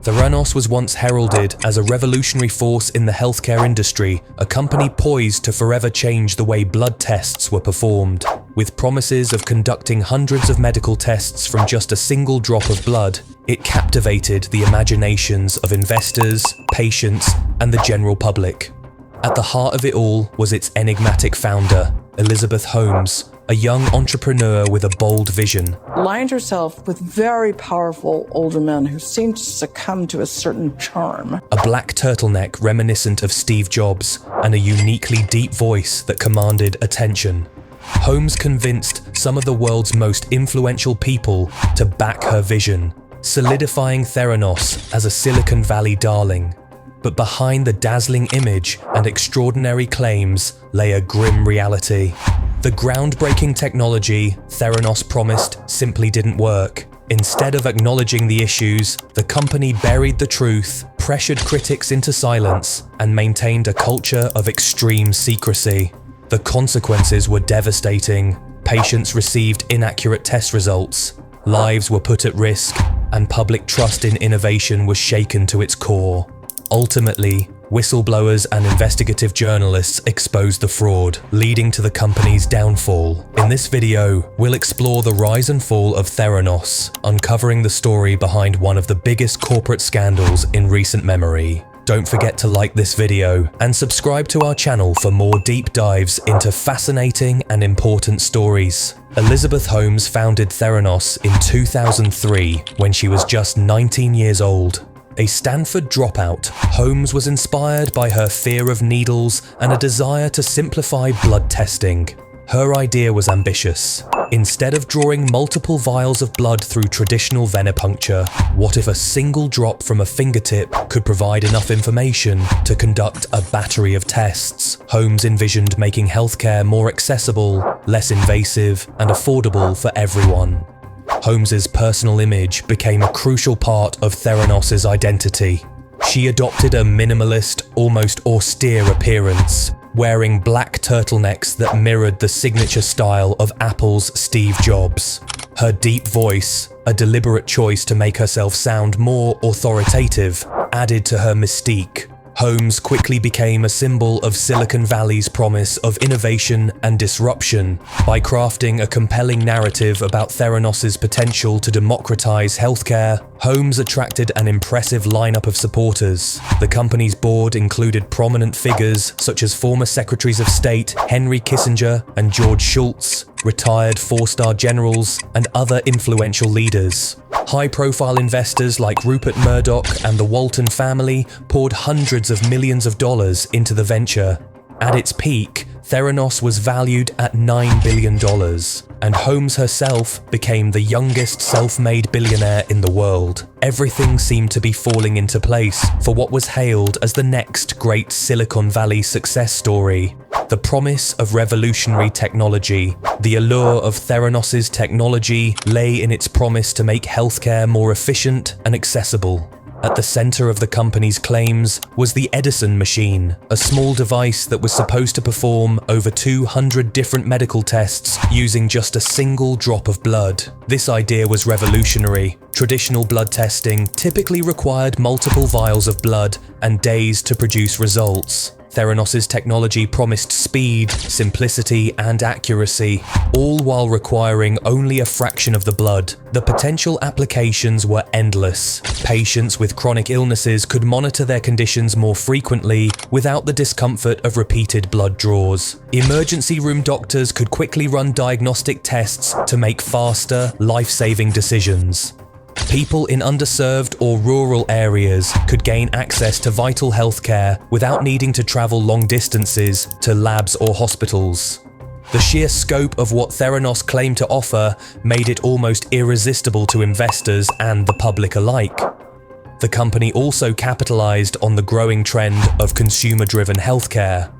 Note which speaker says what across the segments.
Speaker 1: Theranos was once heralded as a revolutionary force in the healthcare industry, a company poised to forever change the way blood tests were performed. With promises of conducting hundreds of medical tests from just a single drop of blood, it captivated the imaginations of investors, patients, and the general public. At the heart of it all was its enigmatic founder, Elizabeth Holmes, a young entrepreneur with a bold vision.
Speaker 2: Aligned herself with very powerful older men who seemed to succumb to a certain charm.
Speaker 1: A black turtleneck reminiscent of Steve Jobs, and a uniquely deep voice that commanded attention. Holmes convinced some of the world's most influential people to back her vision, solidifying Theranos as a Silicon Valley darling. But behind the dazzling image and extraordinary claims lay a grim reality. The groundbreaking technology Theranos promised simply didn't work. Instead of acknowledging the issues, the company buried the truth, pressured critics into silence, and maintained a culture of extreme secrecy. The consequences were devastating. Patients received inaccurate test results, lives were put at risk, and public trust in innovation was shaken to its core. Ultimately, whistleblowers and investigative journalists exposed the fraud, leading to the company's downfall. In this video, we'll explore the rise and fall of Theranos, uncovering the story behind one of the biggest corporate scandals in recent memory. Don't forget to like this video and subscribe to our channel for more deep dives into fascinating and important stories. Elizabeth Holmes founded Theranos in 2003 when she was just 19 years old. A Stanford dropout, Holmes was inspired by her fear of needles and a desire to simplify blood testing. Her idea was ambitious. Instead of drawing multiple vials of blood through traditional venipuncture, what if a single drop from a fingertip could provide enough information to conduct a battery of tests? Holmes envisioned making healthcare more accessible, less invasive, and affordable for everyone. Holmes's personal image became a crucial part of Theranos' identity. She adopted a minimalist, almost austere appearance, wearing black turtlenecks that mirrored the signature style of Apple's Steve Jobs. Her deep voice, a deliberate choice to make herself sound more authoritative, added to her mystique. Holmes quickly became a symbol of Silicon Valley's promise of innovation and disruption. By crafting a compelling narrative about Theranos' potential to democratize healthcare, Holmes attracted an impressive lineup of supporters. The company's board included prominent figures such as former Secretaries of State Henry Kissinger and George Shultz, retired four-star generals, and other influential leaders. High-profile investors like Rupert Murdoch and the Walton family poured hundreds of millions of dollars into the venture. At its peak, Theranos was valued at $9 billion, and Holmes herself became the youngest self-made billionaire in the world. Everything seemed to be falling into place for what was hailed as the next great Silicon Valley success story. The promise of revolutionary technology. The allure of Theranos' technology lay in its promise to make healthcare more efficient and accessible. At the center of the company's claims was the Edison machine, a small device that was supposed to perform over 200 different medical tests using just a single drop of blood. This idea was revolutionary. Traditional blood testing typically required multiple vials of blood and days to produce results. Theranos' technology promised speed, simplicity, and accuracy, all while requiring only a fraction of the blood. The potential applications were endless. Patients with chronic illnesses could monitor their conditions more frequently without the discomfort of repeated blood draws. Emergency room doctors could quickly run diagnostic tests to make faster, life-saving decisions. People in underserved or rural areas could gain access to vital healthcare without needing to travel long distances to labs or hospitals. The sheer scope of what Theranos claimed to offer made it almost irresistible to investors and the public alike. The company also capitalized on the growing trend of consumer-driven healthcare.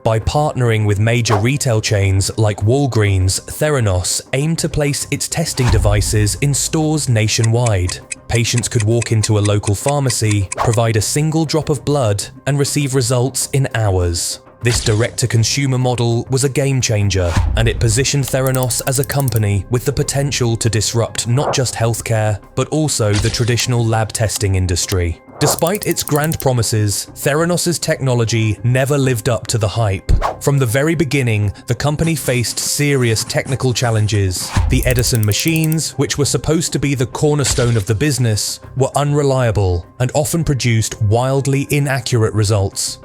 Speaker 1: By partnering with major retail chains like Walgreens, Theranos aimed to place its testing devices in stores nationwide. Patients could walk into a local pharmacy, provide a single drop of blood, and receive results in hours. This direct-to-consumer model was a game changer, and it positioned Theranos as a company with the potential to disrupt not just healthcare, but also the traditional lab testing industry. Despite its grand promises, Theranos' technology never lived up to the hype. From the very beginning, the company faced serious technical challenges. The Edison machines, which were supposed to be the cornerstone of the business, were unreliable and often produced wildly inaccurate results.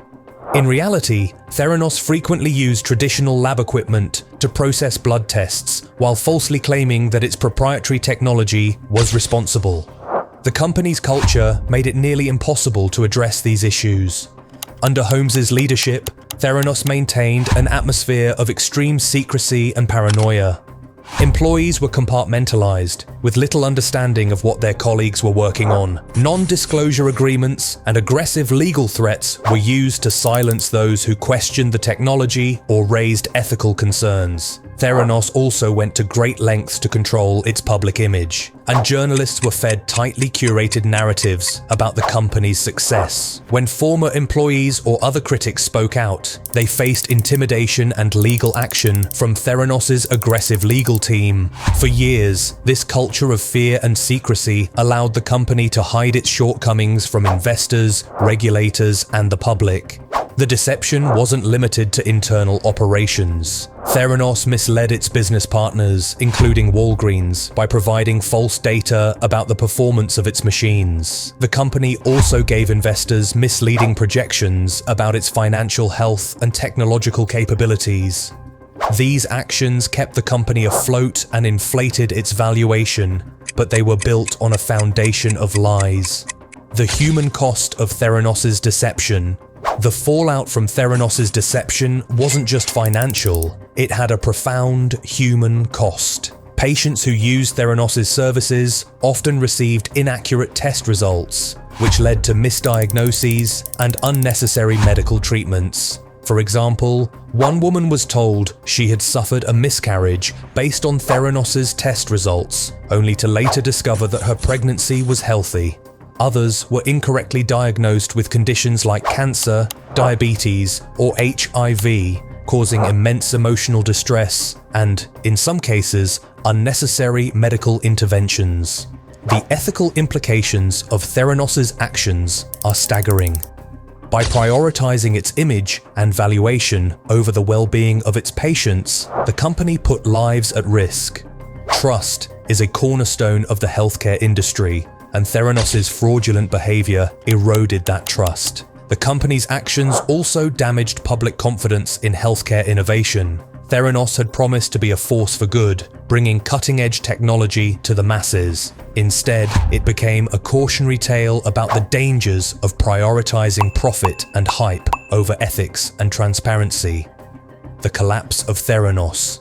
Speaker 1: In reality, Theranos frequently used traditional lab equipment to process blood tests, while falsely claiming that its proprietary technology was responsible. The company's culture made it nearly impossible to address these issues. Under Holmes' leadership, Theranos maintained an atmosphere of extreme secrecy and paranoia. Employees were compartmentalized, with little understanding of what their colleagues were working on. Non-disclosure agreements and aggressive legal threats were used to silence those who questioned the technology or raised ethical concerns. Theranos also went to great lengths to control its public image, and journalists were fed tightly curated narratives about the company's success. When former employees or other critics spoke out, they faced intimidation and legal action from Theranos' aggressive legal team. For years, this culture of fear and secrecy allowed the company to hide its shortcomings from investors, regulators, and the public. The deception wasn't limited to internal operations. Theranos misled its business partners, including Walgreens, by providing false data about the performance of its machines. The company also gave investors misleading projections about its financial health and technological capabilities. These actions kept the company afloat and inflated its valuation, but they were built on a foundation of lies. The human cost of Theranos' deception. The fallout from Theranos' deception wasn't just financial, it had a profound human cost. Patients who used Theranos' services often received inaccurate test results, which led to misdiagnoses and unnecessary medical treatments. For example, one woman was told she had suffered a miscarriage based on Theranos' test results, only to later discover that her pregnancy was healthy. Others were incorrectly diagnosed with conditions like cancer, diabetes, or HIV, causing immense emotional distress and, in some cases, unnecessary medical interventions. The ethical implications of Theranos' actions are staggering. By prioritizing its image and valuation over the well-being of its patients, the company put lives at risk. Trust is a cornerstone of the healthcare industry, and Theranos' fraudulent behavior eroded that trust. The company's actions also damaged public confidence in healthcare innovation. Theranos had promised to be a force for good, bringing cutting-edge technology to the masses. Instead, it became a cautionary tale about the dangers of prioritizing profit and hype over ethics and transparency. The collapse of Theranos.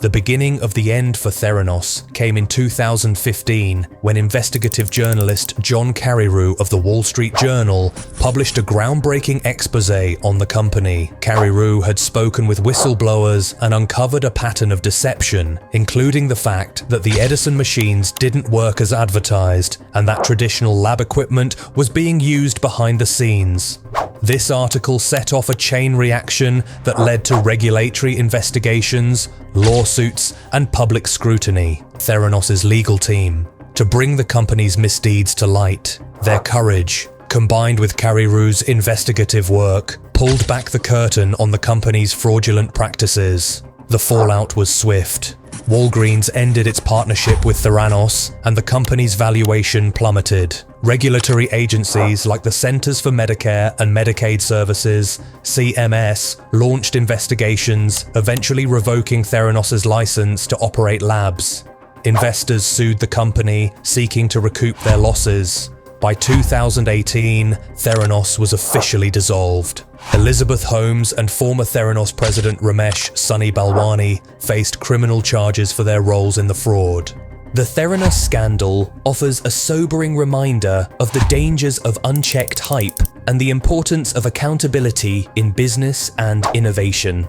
Speaker 1: The beginning of the end for Theranos came in 2015 when investigative journalist John Carreyrou of the Wall Street Journal published a groundbreaking exposé on the company. Carreyrou had spoken with whistleblowers and uncovered a pattern of deception, including the fact that the Edison machines didn't work as advertised and that traditional lab equipment was being used behind the scenes. This article set off a chain reaction that led to regulatory investigations, lawsuits, and public scrutiny. Theranos' legal team, to bring the company's misdeeds to light. Their courage, combined with Carreyrou's investigative work, pulled back the curtain on the company's fraudulent practices. The fallout was swift. Walgreens ended its partnership with Theranos, and the company's valuation plummeted. Regulatory agencies like the Centers for Medicare and Medicaid Services, CMS, launched investigations, eventually revoking Theranos' license to operate labs. Investors sued the company, seeking to recoup their losses. By 2018, Theranos was officially dissolved. Elizabeth Holmes and former Theranos president Ramesh Sunny Balwani faced criminal charges for their roles in the fraud. The Theranos scandal offers a sobering reminder of the dangers of unchecked hype and the importance of accountability in business and innovation.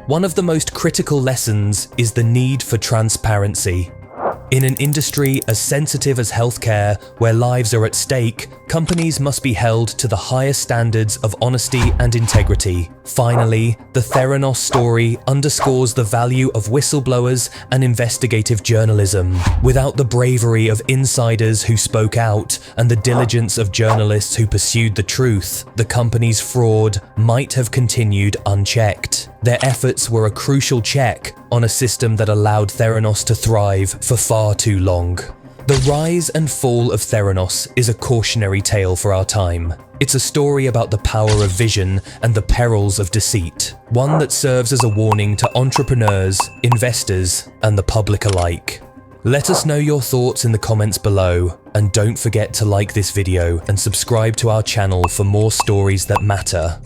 Speaker 1: One of the most critical lessons is the need for transparency. In an industry as sensitive as healthcare, where lives are at stake, companies must be held to the highest standards of honesty and integrity. Finally, the Theranos story underscores the value of whistleblowers and investigative journalism. Without the bravery of insiders who spoke out and the diligence of journalists who pursued the truth, the company's fraud might have continued unchecked. Their efforts were a crucial check on a system that allowed Theranos to thrive for far too long. The rise and fall of Theranos is a cautionary tale for our time. It's a story about the power of vision and the perils of deceit, one that serves as a warning to entrepreneurs, investors, and the public alike. Let us know your thoughts in the comments below, and don't forget to like this video and subscribe to our channel for more stories that matter.